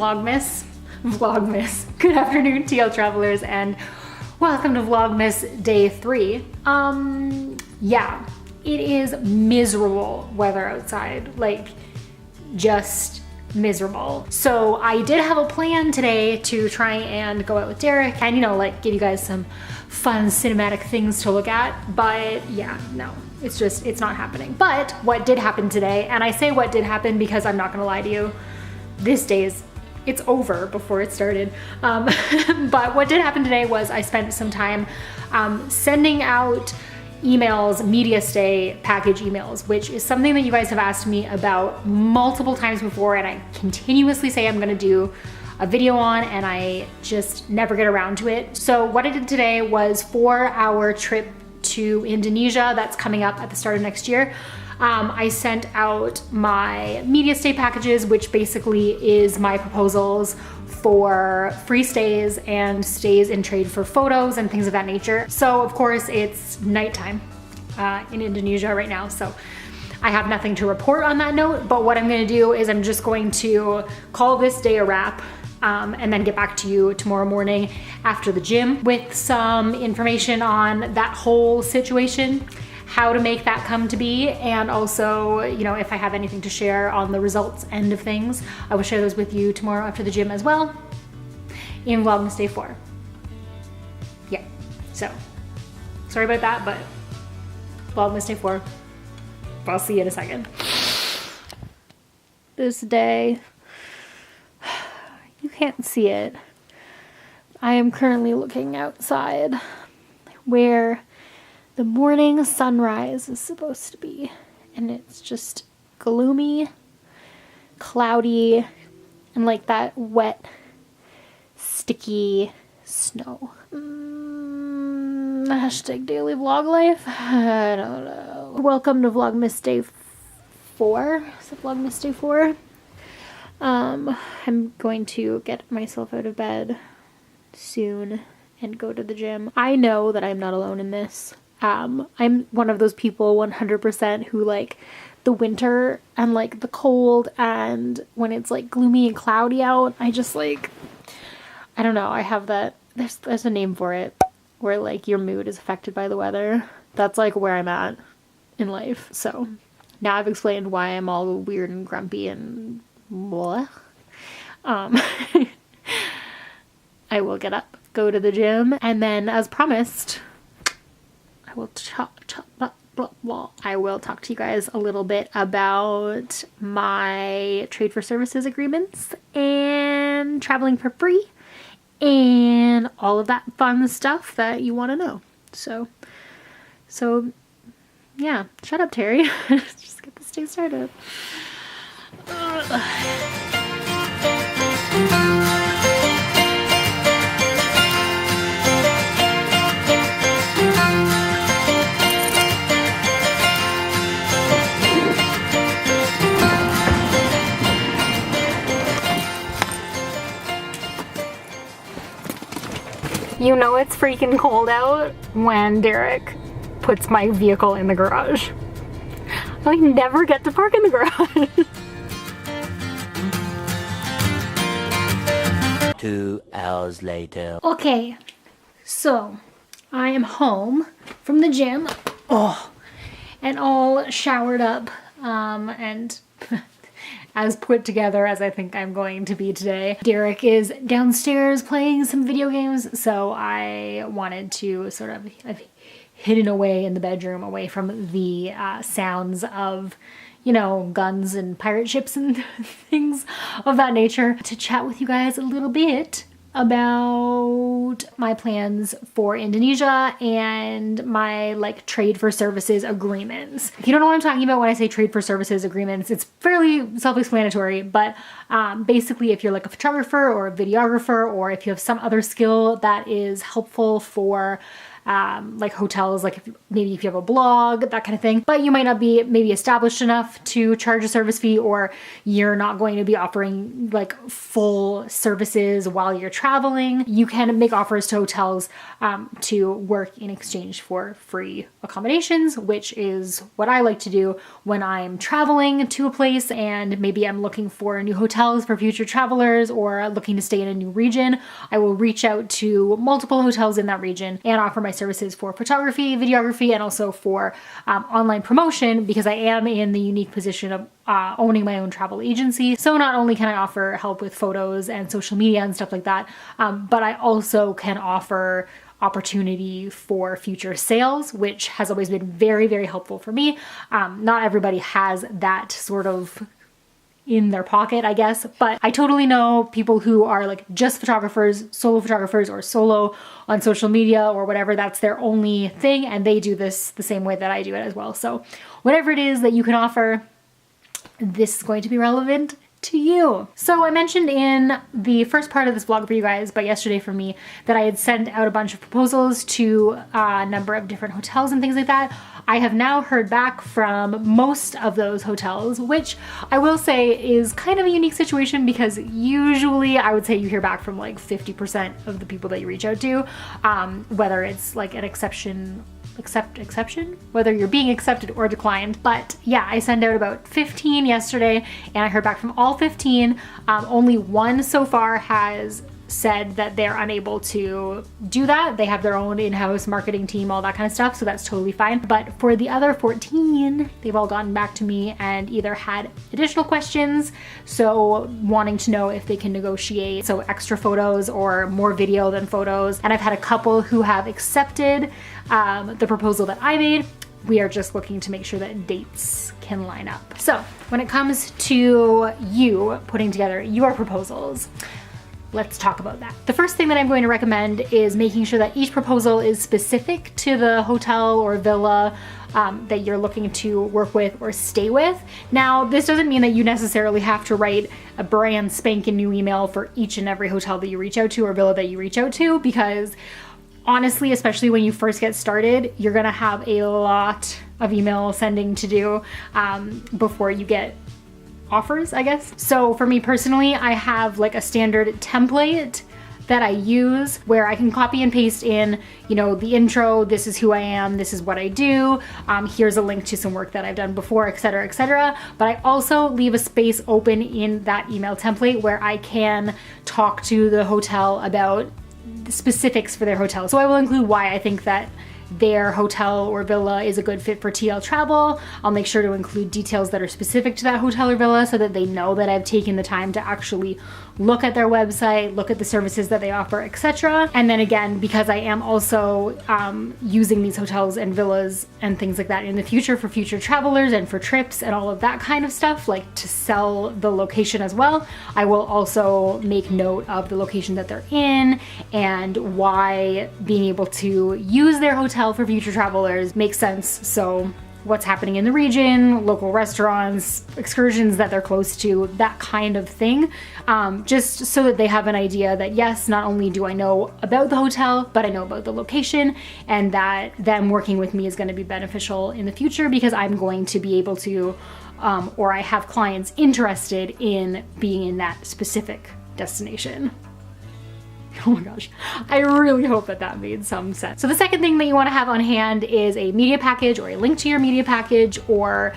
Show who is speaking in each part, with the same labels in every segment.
Speaker 1: Vlogmas. Good afternoon, TL travelers, and welcome to Vlogmas day 3. Yeah, it is miserable weather outside, like just miserable. So I did have a plan today to try and go out with Derek and, you know, like give you guys some fun cinematic things to look at, but yeah, no. It's not happening. But what did happen today, and I say what did happen because I'm not gonna lie to you, it's over before it started. But what did happen today was I spent some time sending out emails, media stay package emails, which is something that you guys have asked me about multiple times before, and I continuously say I'm gonna do a video on, and I just never get around to it. So what I did today was for our trip to Indonesia that's coming up at the start of next year, I sent out my media stay packages, which basically is my proposals for free stays and stays in trade for photos and things of that nature. So of course it's nighttime in Indonesia right now, so I have nothing to report on that note, but what I'm gonna do is I'm just going to call this day a wrap and then get back to you tomorrow morning after the gym with some information on that whole situation, how to make that come to be, and also, you know, if I have anything to share on the results end of things, I will share those with you tomorrow after the gym as well in Vlogmas day 4. Yeah, so sorry about that, but Vlogmas day 4. I'll see you in a second. This day, you can't see it. I am currently looking outside where the morning sunrise is supposed to be, and it's just gloomy, cloudy, and like that wet, sticky snow. Hashtag daily vlog life? I don't know. Welcome to Vlogmas day 4. Is it Vlogmas day 4? I'm going to get myself out of bed soon and go to the gym. I know that I'm not alone in this. I'm one of those people 100% who like the winter and like the cold, and when it's like gloomy and cloudy out, I just like, I don't know, I have that, there's a name for it, where like your mood is affected by the weather. That's like where I'm at in life. So now I've explained why I'm all weird and grumpy and blah. I will get up, go to the gym, and then as promised, I will I will talk to you guys a little bit about my trade for services agreements and traveling for free and all of that fun stuff that you want to know. So yeah, shut up, Terry. Just get this day started. You know it's freaking cold out when Derek puts my vehicle in the garage. I never get to park in the garage.
Speaker 2: 2 hours later.
Speaker 1: Okay, so I am home from the gym, and all showered up, and as put together as I think I'm going to be today. Derek is downstairs playing some video games, so I wanted to sort of hidden away in the bedroom, away from the sounds of, you know, guns and pirate ships and things of that nature, to chat with you guys a little bit about my plans for Indonesia and my like trade for services agreements. If you don't know what I'm talking about when I say trade for services agreements, it's fairly self-explanatory, but basically if you're like a photographer or a videographer, or if you have some other skill that is helpful for like hotels, like maybe if you have a blog, that kind of thing, but you might not be maybe established enough to charge a service fee, or you're not going to be offering like full services while you're traveling, you can make offers to hotels to work in exchange for free accommodations, which is what I like to do when I'm traveling to a place and maybe I'm looking for a new hotel hotels for future travelers or looking to stay in a new region, I will reach out to multiple hotels in that region and offer my services for photography, videography, and also for online promotion, because I am in the unique position of owning my own travel agency. So not only can I offer help with photos and social media and stuff like that, but I also can offer opportunity for future sales, which has always been very, very helpful for me. Not everybody has that sort of in their pocket, I guess, but I totally know people who are like just photographers, or solo on social media or whatever, that's their only thing, and they do this the same way that I do it as well. So whatever it is that you can offer, this is going to be relevant to you. So I mentioned in the first part of this vlog for you guys, but yesterday for me, that I had sent out a bunch of proposals to a number of different hotels and things like that. I have now heard back from most of those hotels, which I will say is kind of a unique situation, because usually I would say you hear back from like 50% of the people that you reach out to, whether it's like an exception, whether you're being accepted or declined. But yeah, I sent out about 15 yesterday and I heard back from all 15. Only one so far has said that they're unable to do that. They have their own in-house marketing team, all that kind of stuff, so that's totally fine. But for the other 14, they've all gotten back to me and either had additional questions, so wanting to know if they can negotiate, so extra photos or more video than photos. And I've had a couple who have accepted the proposal that I made. We are just looking to make sure that dates can line up. So when it comes to you putting together your proposals, let's talk about that. The first thing that I'm going to recommend is making sure that each proposal is specific to the hotel or villa that you're looking to work with or stay with. Now, this doesn't mean that you necessarily have to write a brand spanking new email for each and every hotel that you reach out to or villa that you reach out to, because honestly, especially when you first get started, you're gonna have a lot of email sending to do before you get offers, I guess. So for me personally, I have like a standard template that I use where I can copy and paste in, you know, the intro, this is who I am, this is what I do, here's a link to some work that I've done before, etc., etc. But I also leave a space open in that email template where I can talk to the hotel about the specifics for their hotel. So I will include why I think that their hotel or villa is a good fit for TL travel. I'll make sure to include details that are specific to that hotel or villa so that they know that I've taken the time to actually look at their website, look at the services that they offer, etc. And then again, because I am also using these hotels and villas and things like that in the future for future travelers and for trips and all of that kind of stuff, like to sell the location as well, I will also make note of the location that they're in and why being able to use their hotel for future travelers makes sense. So what's happening in the region, local restaurants, excursions that they're close to, that kind of thing. Just so that they have an idea that yes, not only do I know about the hotel, but I know about the location, and that them working with me is going to be beneficial in the future because I'm going to be able to, or I have clients interested in being in that specific destination. Oh my gosh, I really hope that that made some sense. So the second thing that you want to have on hand is a media package or a link to your media package, or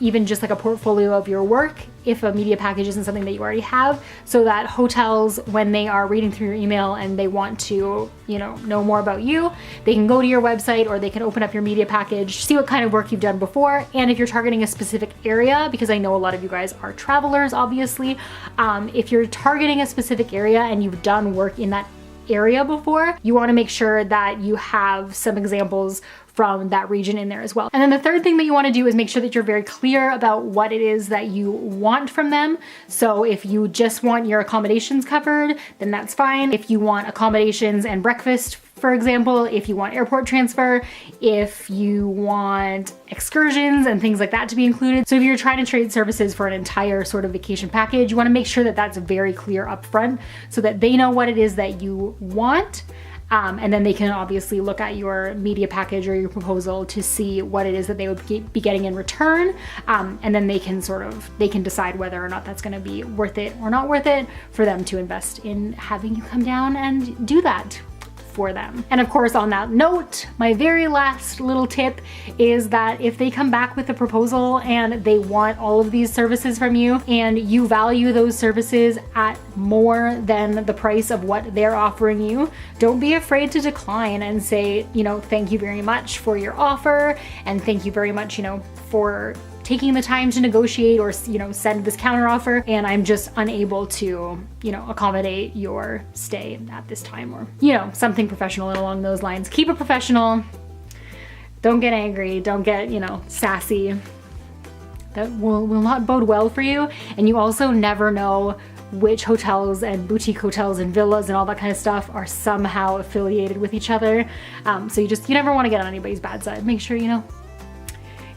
Speaker 1: even just like a portfolio of your work if a media package isn't something that you already have, so that hotels, when they are reading through your email and they want to, you know more about you, they can go to your website or they can open up your media package, see what kind of work you've done before. And if you're targeting a specific area, because I know a lot of you guys are travelers, obviously, if you're targeting a specific area and you've done work in that area before, you want to make sure that you have some examples from that region in there as well. And then the third thing that you want to do is make sure that you're very clear about what it is that you want from them. So if you just want your accommodations covered, then that's fine. If you want accommodations and breakfast, for example, if you want airport transfer, if you want excursions and things like that to be included. So if you're trying to trade services for an entire sort of vacation package, you want to make sure that that's very clear up front so that they know what it is that you want. And then they can obviously look at your media package or your proposal to see what it is that they would be getting in return. And then they can decide whether or not that's going to be worth it or not worth it for them to invest in having you come down and do that for them. And of course, on that note, my very last little tip is that if they come back with a proposal and they want all of these services from you and you value those services at more than the price of what they're offering you, don't be afraid to decline and say, you know, thank you very much for your offer, and thank you very much, you know, for taking the time to negotiate or, you know, send this counter offer, and I'm just unable to, you know, accommodate your stay at this time, or, you know, something professional along those lines. Keep it professional. Don't get angry. Don't get, you know, sassy. That will not bode well for you. And you also never know which hotels and boutique hotels and villas and all that kind of stuff are somehow affiliated with each other. So you never want to get on anybody's bad side. Make sure, you know,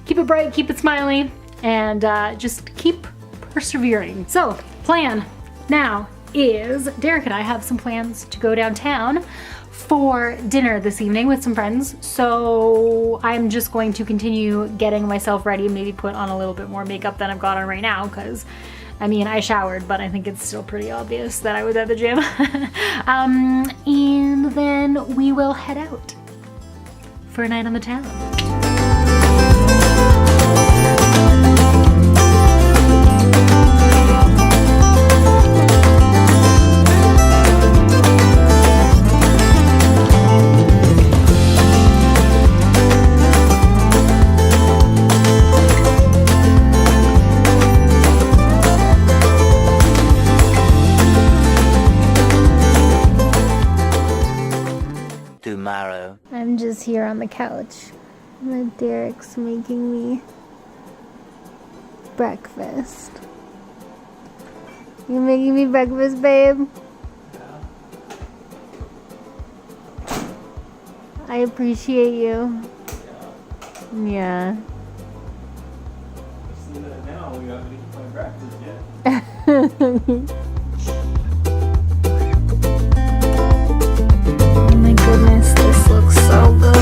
Speaker 1: keep it bright, keep it smiley, and just keep persevering. So, plan now is Derek and I have some plans to go downtown for dinner this evening with some friends. So I'm just going to continue getting myself ready, maybe put on a little bit more makeup than I've got on right now, because I mean, I showered, but I think it's still pretty obvious that I was at the gym. And then we will head out for a night on the town.
Speaker 2: Tomorrow.
Speaker 3: I'm just here on the couch. And Derek's making me breakfast. You making me breakfast, babe? I appreciate you. Yeah.
Speaker 4: Now we haven't eaten my breakfast yet.
Speaker 3: Oh my goodness, this looks so good.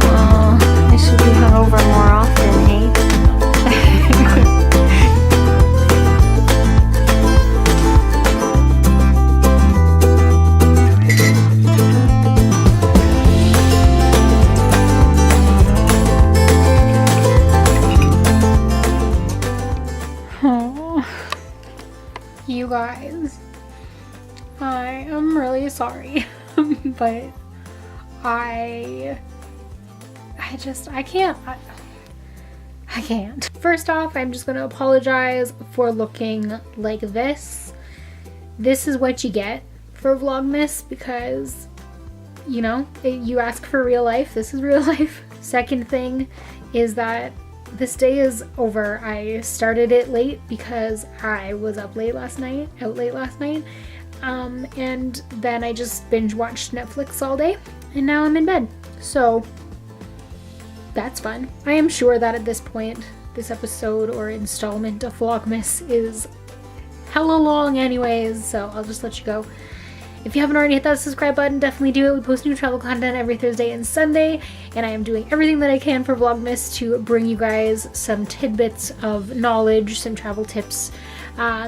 Speaker 3: Oh, I should be hungover more often, hey?
Speaker 1: Oh, you guys, I am really sorry, but I can't. First off, I'm just gonna apologize for looking like this. This is what you get for Vlogmas, because, you know, you ask for real life, this is real life. Second thing is that this day is over. I started it late because I was out late last night, and then I just binge watched Netflix all day, and now I'm in bed. So that's fun. I am sure that at this point, this episode or installment of Vlogmas is hella long anyways, so I'll just let you go. If you haven't already hit that subscribe button, definitely do it. We post new travel content every Thursday and Sunday, and I am doing everything that I can for Vlogmas to bring you guys some tidbits of knowledge, some travel tips,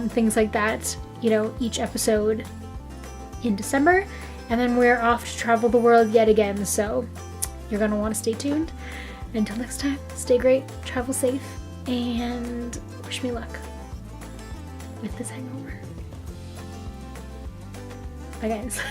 Speaker 1: things like that, you know, each episode in December. And then we're off to travel the world yet again, so you're gonna want to stay tuned. Until next time, stay great, travel safe, and wish me luck with this hangover. Bye guys.